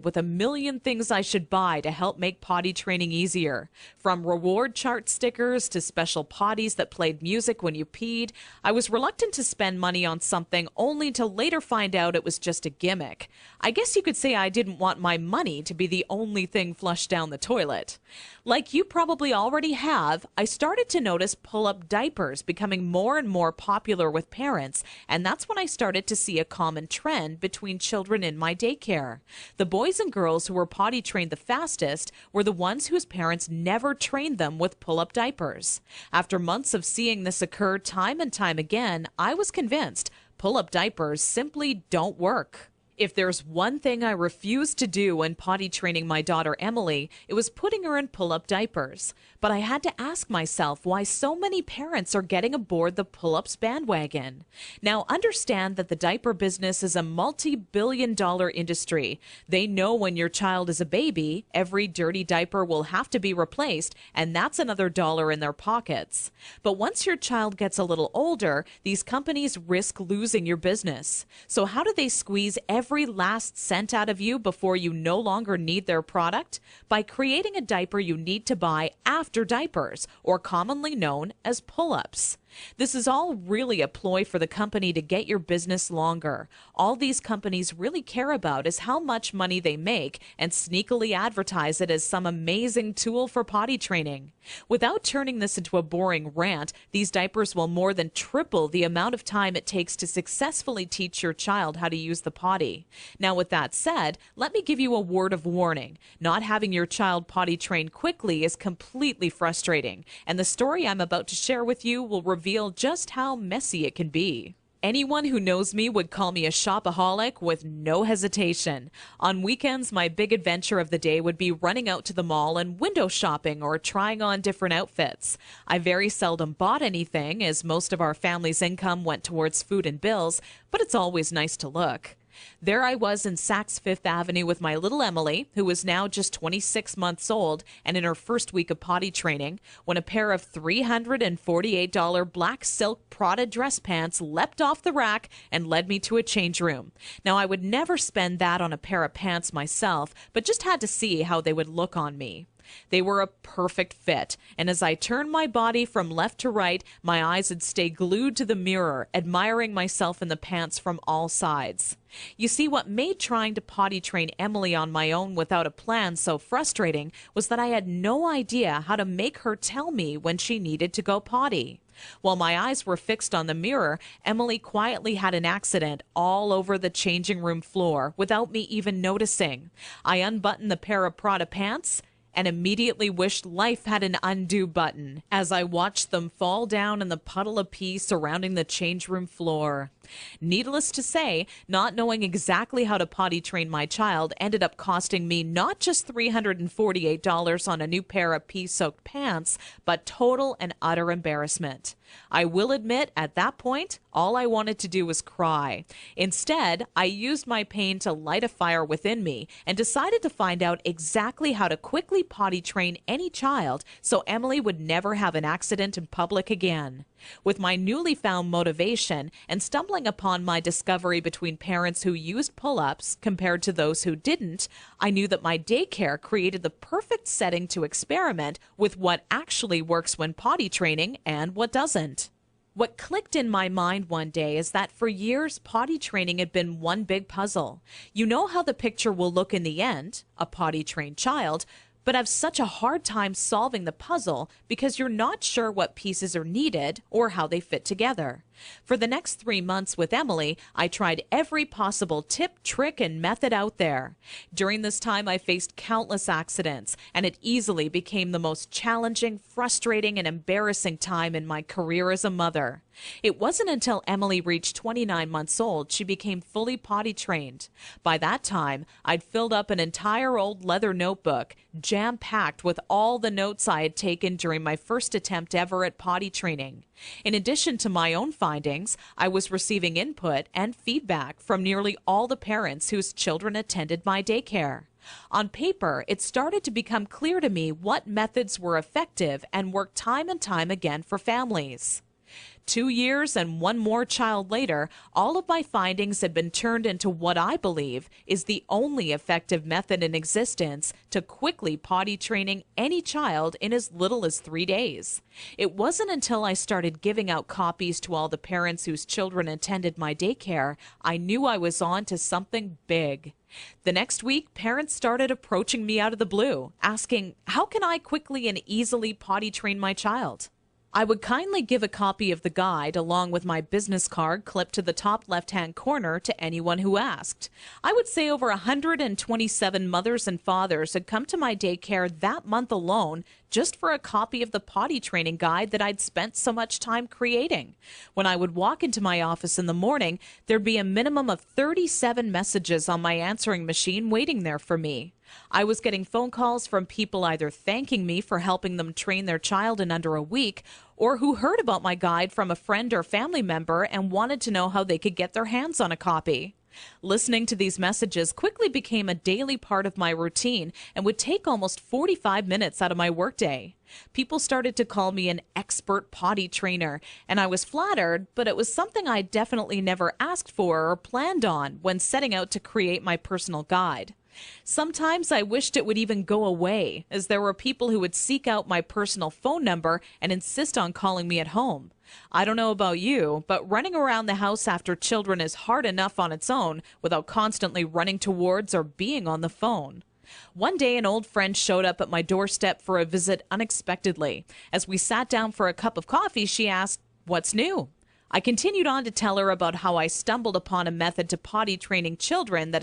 with a million things I should buy to help make potty training easier. From reward chart stickers to special potties that played music when you peed, I was reluctant to spend money on something only to later find out it was just a gimmick. I guess you could say I didn't want my money to be the only thing flushed down the toilet. Like you probably already have, I started to notice pull-up diapers becoming more and more popular with parents, and that's when I started to see a common trend between children in my daycare. The boys and girls who were potty trained the fastest were the ones whose parents never trained them with pull-up diapers. After months of seeing this occur time and time again, I was convinced pull-up diapers simply don't work. If there's one thing I refused to do when potty training my daughter Emily, it was putting her in pull-up diapers. But I had to ask myself why so many parents are getting aboard the pull-ups bandwagon. Now, understand that the diaper business is a multi-billion-dollar industry. They know when your child is a baby, every dirty diaper will have to be replaced, and that's another dollar in their pockets. But once your child gets a little older, these companies risk losing your business. So how do they squeeze every last cent out of you before you no longer need their product? By creating a diaper you need to buy after diapers, or commonly known as pull-ups. This is all really a ploy for the company to get your business longer. All these companies really care about is how much money they make and sneakily advertise it as some amazing tool for potty training. Without turning this into a boring rant, these diapers will more than triple the amount of time it takes to successfully teach your child how to use the potty. Now, with that said, let me give you a word of warning. Not having your child potty trained quickly is completely frustrating, and the story I'm about to share with you will reveal just how messy it can be. Anyone who knows me would call me a shopaholic with no hesitation. On weekends, my big adventure of the day would be running out to the mall and window shopping or trying on different outfits. I very seldom bought anything, as most of our family's income went towards food and bills, but it's always nice to look. There I was in Saks Fifth Avenue with my little Emily, who was now just 26 months old and in her first week of potty training, when a pair of $348 black silk Prada dress pants leapt off the rack and led me to a change room. Now, I would never spend that on a pair of pants myself, but just had to see how they would look on me. They were a perfect fit, and as I turned my body from left to right, my eyes would stay glued to the mirror, admiring myself in the pants from all sides. You see, what made trying to potty train Emily on my own without a plan so frustrating was that I had no idea how to make her tell me when she needed to go potty. While my eyes were fixed on the mirror, Emily quietly had an accident all over the changing room floor without me even noticing. I unbuttoned the pair of Prada pants and immediately wished life had an undo button as I watched them fall down in the puddle of pee surrounding the change room floor. Needless to say, not knowing exactly how to potty train my child ended up costing me not just $348 on a new pair of pee-soaked pants, but total and utter embarrassment. I will admit, at that point, all I wanted to do was cry. Instead, I used my pain to light a fire within me and decided to find out exactly how to quickly potty train any child so Emily would never have an accident in public again. With my newly found motivation and stumbling upon my discovery between parents who used pull-ups compared to those who didn't, I knew that my daycare created the perfect setting to experiment with what actually works when potty training and what doesn't. What clicked in my mind one day is that for years, potty training had been one big puzzle. You know how the picture will look in the end, a potty-trained child, but have such a hard time solving the puzzle because you're not sure what pieces are needed or how they fit together. For the next 3 months with Emily, I tried every possible tip, trick, and method out there. During this time, I faced countless accidents, and it easily became the most challenging, frustrating, and embarrassing time in my career as a mother. It wasn't until Emily reached 29 months old she became fully potty trained. By that time, I'd filled up an entire old leather notebook, jam-packed with all the notes I had taken during my first attempt ever at potty training. In addition to my own findings, I was receiving input and feedback from nearly all the parents whose children attended my daycare. On paper, it started to become clear to me what methods were effective and worked time and time again for families. 2 years and one more child later, all of my findings had been turned into what I believe is the only effective method in existence to quickly potty training any child in as little as 3 days. It wasn't until I started giving out copies to all the parents whose children attended my daycare I knew I was on to something big. The next week, parents started approaching me out of the blue, asking, how can I quickly and easily potty train my child? I would kindly give a copy of the guide along with my business card clipped to the top left-hand corner to anyone who asked. I would say over 127 mothers and fathers had come to my daycare that month alone just for a copy of the potty training guide that I'd spent so much time creating. When I would walk into my office in the morning, there'd be a minimum of 37 messages on my answering machine waiting there for me. I was getting phone calls from people either thanking me for helping them train their child in under a week or who heard about my guide from a friend or family member and wanted to know how they could get their hands on a copy. Listening to these messages quickly became a daily part of my routine and would take almost 45 minutes out of my workday. People started to call me an expert potty trainer, and I was flattered, but it was something I definitely never asked for or planned on when setting out to create my personal guide. Sometimes I wished it would even go away, as there were people who would seek out my personal phone number and insist on calling me at home. I don't know about you, but running around the house after children is hard enough on its own without constantly running towards or being on the phone. One day, an old friend showed up at my doorstep for a visit unexpectedly. As we sat down for a cup of coffee, she asked, "What's new?" I continued on to tell her about how I stumbled upon a method to potty training children that has